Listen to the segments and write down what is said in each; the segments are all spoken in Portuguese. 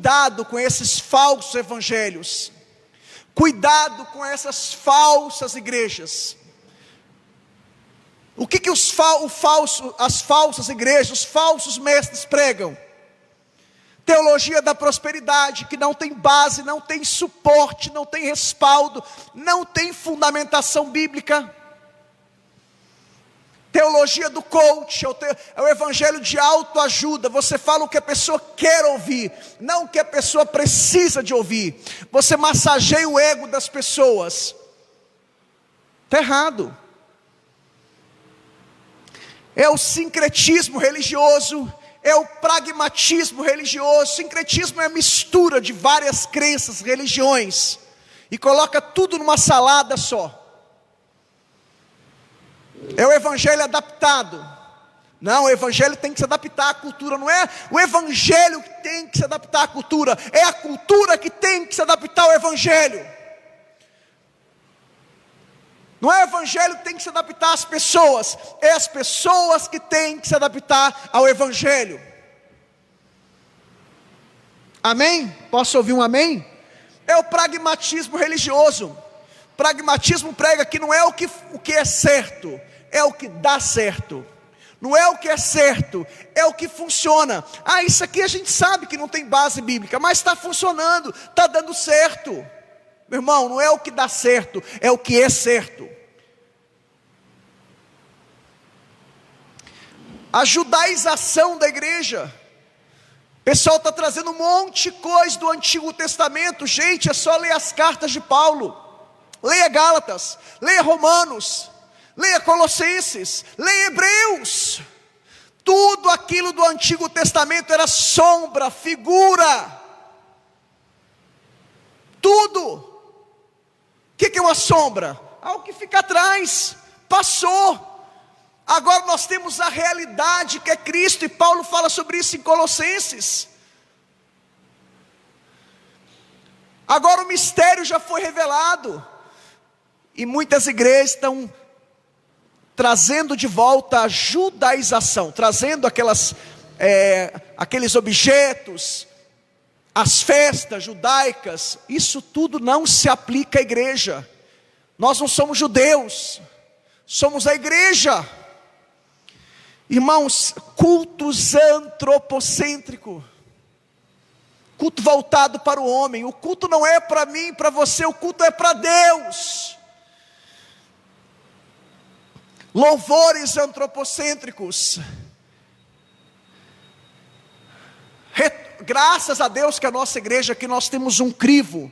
cuidado com esses falsos evangelhos. Cuidado com essas falsas igrejas. O que as falsas igrejas, os falsos mestres pregam? Teologia da prosperidade, que não tem base, não tem suporte, não tem respaldo, não tem fundamentação bíblica. Teologia do coach, é o evangelho de autoajuda. Você fala o que a pessoa quer ouvir, não o que a pessoa precisa de ouvir. Você massageia o ego das pessoas. Está errado. É o sincretismo religioso, é o pragmatismo religioso. Sincretismo é a mistura de várias crenças, religiões, e coloca tudo numa salada só. É o evangelho adaptado. Não, o evangelho tem que se adaptar à cultura. Não é o evangelho que tem que se adaptar à cultura, é a cultura que tem que se adaptar ao evangelho. Não é o evangelho que tem que se adaptar às pessoas, é as pessoas que têm que se adaptar ao evangelho. Amém? Posso ouvir um amém? É o pragmatismo religioso. Pragmatismo prega que não é o que é certo, é o que dá certo. Não é o que é certo, é o que funciona. Isso aqui a gente sabe que não tem base bíblica, mas está funcionando, está dando certo. Meu irmão, não é o que dá certo, é o que é certo. A judaização da igreja. O pessoal está trazendo um monte de coisa do Antigo Testamento. Gente, é só ler as cartas de Paulo. Leia Gálatas, leia Romanos, leia Colossenses, leia Hebreus. Tudo aquilo do Antigo Testamento era sombra, figura. Tudo. O que é uma sombra? Algo que fica atrás, passou. Agora nós temos a realidade que é Cristo, e Paulo fala sobre isso em Colossenses. Agora o mistério já foi revelado, e muitas igrejas estão trazendo de volta a judaização, trazendo aqueles objetos, as festas judaicas. Isso tudo não se aplica à igreja. Nós não somos judeus, somos a igreja. Irmãos, cultos antropocêntricos, culto voltado para o homem. O culto não é para mim, para você, o culto é para Deus. Louvores antropocêntricos. Graças a Deus que a nossa igreja aqui nós temos um crivo,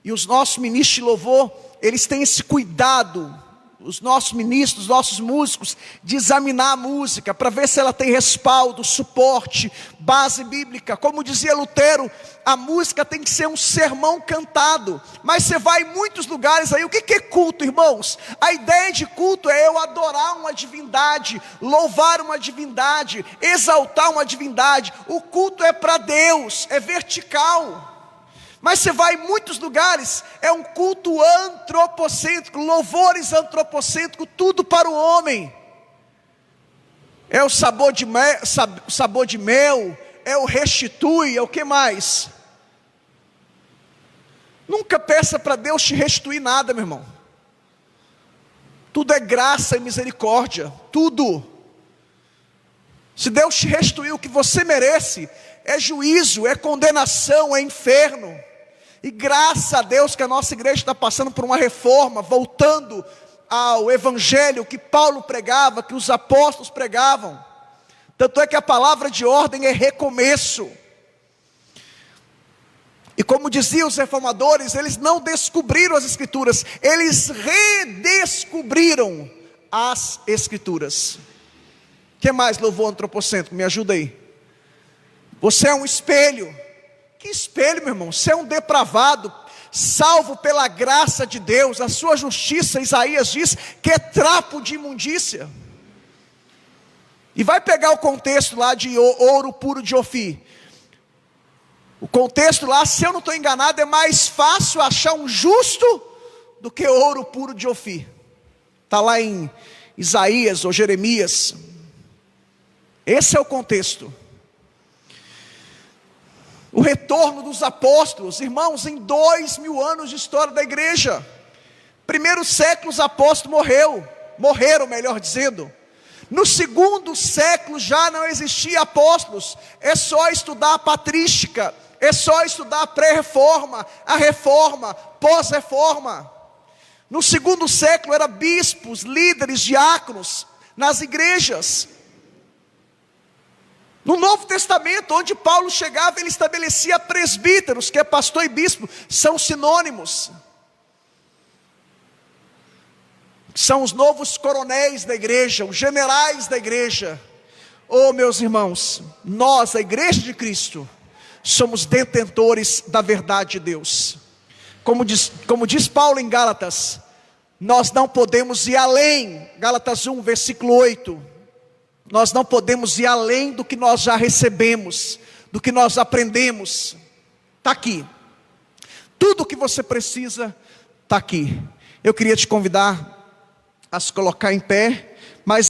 e os nossos ministros de louvor, eles têm esse cuidado, os nossos ministros, os nossos músicos, de examinar a música, para ver se ela tem respaldo, suporte, base bíblica. Como dizia Lutero, a música tem que ser um sermão cantado. Mas você vai em muitos lugares aí, o que é culto, irmãos? A ideia de culto é eu adorar uma divindade, louvar uma divindade, exaltar uma divindade. O culto é para Deus, é vertical. Mas você vai em muitos lugares, é um culto antropocêntrico, louvores antropocêntricos, tudo para o homem. É o sabor de mel, é o restitui, é o que mais? Nunca peça para Deus te restituir nada, meu irmão. Tudo é graça e misericórdia, tudo. Se Deus te restituir o que você merece, é juízo, é condenação, é inferno. E graças a Deus que a nossa igreja está passando por uma reforma, voltando ao evangelho que Paulo pregava, que os apóstolos pregavam. Tanto é que a palavra de ordem é recomeço. E como diziam os reformadores, eles não descobriram as escrituras, eles redescobriram as escrituras. O que mais, louvor antropocêntrico? Me ajuda aí. Você é um espelho. Que espelho, meu irmão? Você é um depravado, salvo pela graça de Deus. A sua justiça, Isaías diz, que é trapo de imundícia. E vai pegar o contexto lá de ouro puro de Ofir. O contexto lá, se eu não estou enganado, é mais fácil achar um justo do que ouro puro de Ofir. Está lá em Isaías ou Jeremias. Esse é o contexto. O retorno dos apóstolos, irmãos, em 2000 anos de história da igreja. Primeiro século os apóstolos morreram, melhor dizendo. No segundo século já não existia apóstolos. É só estudar a patrística, é só estudar a pré-reforma, a reforma, pós-reforma. No segundo século eram bispos, líderes, diáconos nas igrejas. No Novo Testamento, onde Paulo chegava, ele estabelecia presbíteros, que é pastor e bispo, são sinônimos. São os novos coronéis da igreja, os generais da igreja. Oh, meus irmãos, nós, a igreja de Cristo, somos detentores da verdade de Deus. Como diz Paulo em Gálatas, nós não podemos ir além, Gálatas 1, versículo 8, nós não podemos ir além do que nós já recebemos, do que nós aprendemos. Está aqui, tudo o que você precisa está aqui. Eu queria te convidar a se colocar em pé.